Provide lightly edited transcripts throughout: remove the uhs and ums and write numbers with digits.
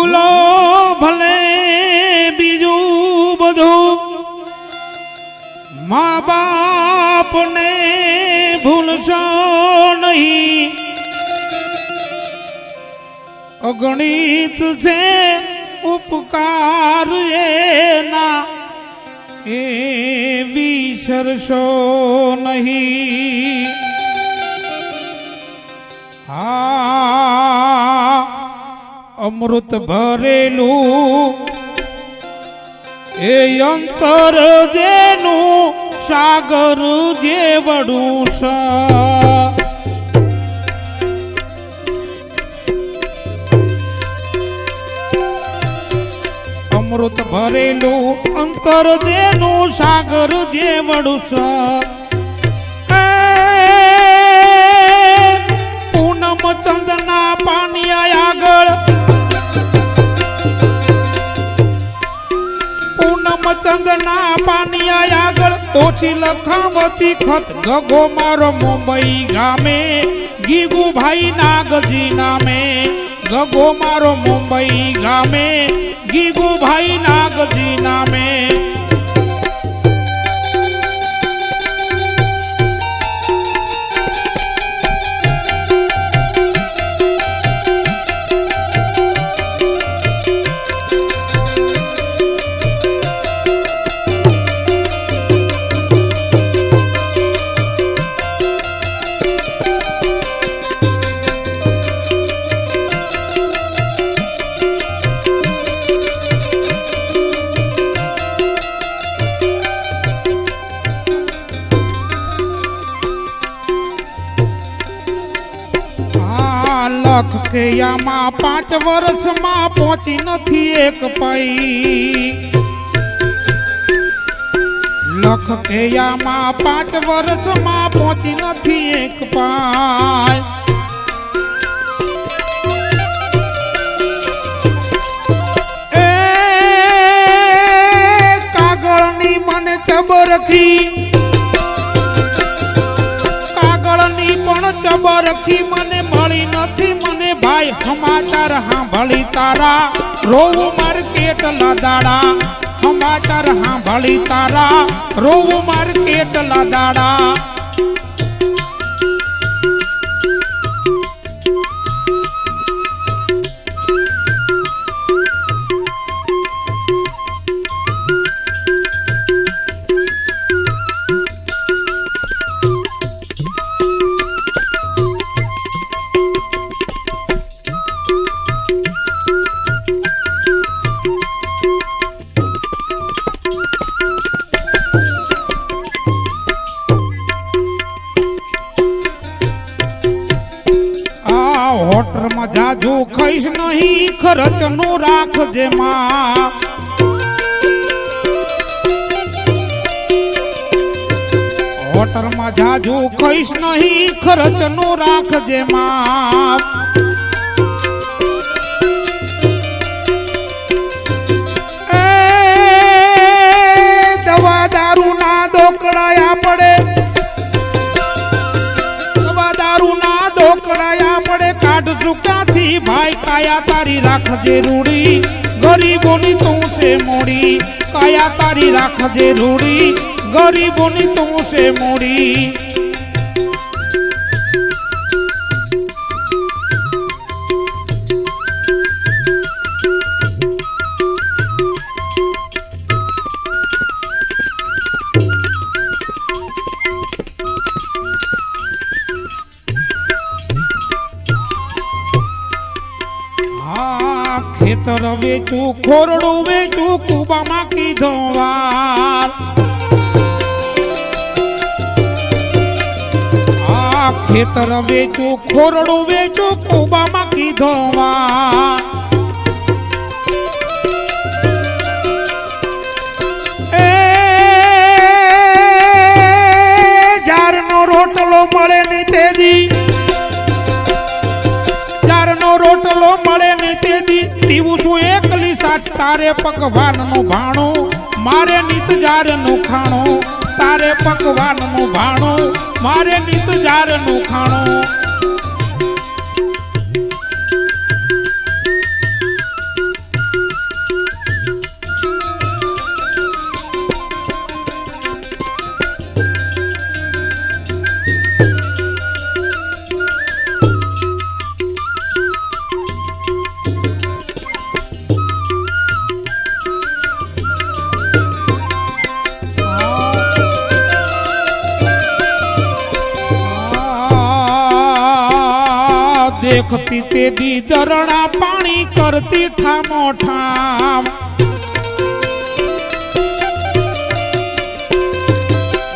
ભૂલો ભલે બીજું બધું મા બાપને ભૂલશો નહીં. અગણિત છે ઉપકાર એના એ વિસરશો નહીં. હા અમૃત ભરેલું એ અંતર જેનું સાગર જેવડું છે. અમૃત ભરેલું અંતર જેનું સાગર જેવડું છે. પૂનમ ચંદના પાનિયા આગળ પૂનમ ચંદના પાનિયા આગળ ઓછી લખાવતી ખત ગગો મારો મુંબઈ ગામે ગીગુભાઈ નાગજી નામે. ગગો મારો મુંબઈ ગામે ગીગુભાઈ નાગજી નામે. લખ કેયામાં 5 વર્ષમાં પહોંચી નથી એક પાઈ. લખ કેયામાં 5 વર્ષમાં પહોંચી નથી એક પાઈ. એ કાગળની મને ચબરખી કાગળની પણ ચબરખી મને મળી નથી. મને ભાઈ સમાચાર સાંભળી તારા રોવું માર્કેટ લાદાડા. સમાચાર સાંભળી તારા રોવું માર્કેટ લાદાડા. હોટરમાં જાજુ ખાઈશ નહીં ખર્ચનું રાખજે માં. હોટરમાં જાજુ ખાઈશ નહીં ખર્ચનું રાખજે માં. એ દવા દારૂ ના દોકડાયા પડે દોકડાયા પડે કાઢ ક્યાંથી ભાઈ. કાયા તારી રાખજે રૂડી ગરીબોની તું છે મોડી. કાયા તારી રાખજે રૂડી ગરીબોની તું છે મોડી. ખેતર વેચું ખોરડું વેચું કુબામાં કીધો વાર. ખેતર વેચું ખોરડું વેચું કુબામાં કીધો વાર. એ જારનો રોટલો મળે ની તેદી રોટલો મળે ને તેથી પીવું છું એકલી સાથ. તારે પકવાનનું ભાણું મારે નિતજારનું ખાણું. તારે પકવાનનું ભાણું મારે નિતજારનું ખાણું. देखती ते दी दरणा पानी करती ठामो ठाम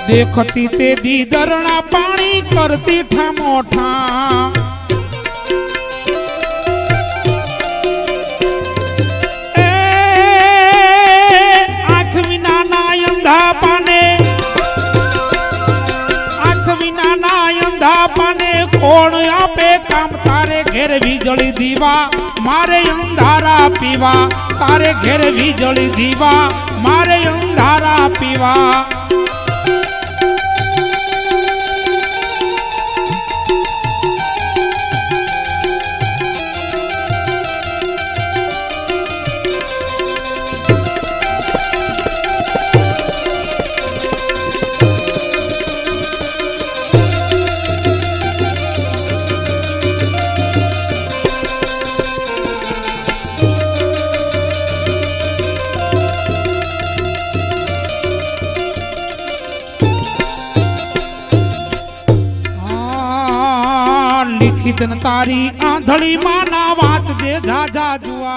देखती ते दी दरणा पानी करती ठामो ठाम आँख विना ना अंधा पाने आँख विना ना अंधा पाने कोण आपे काम तारे घेर वीजળી दीवा मारे अंधारा पीवा तारे घेर वीजળી दीवा मारे अंधारा पीवा लिखित तारी आंधળી माना वाच दे जा जा जुआ।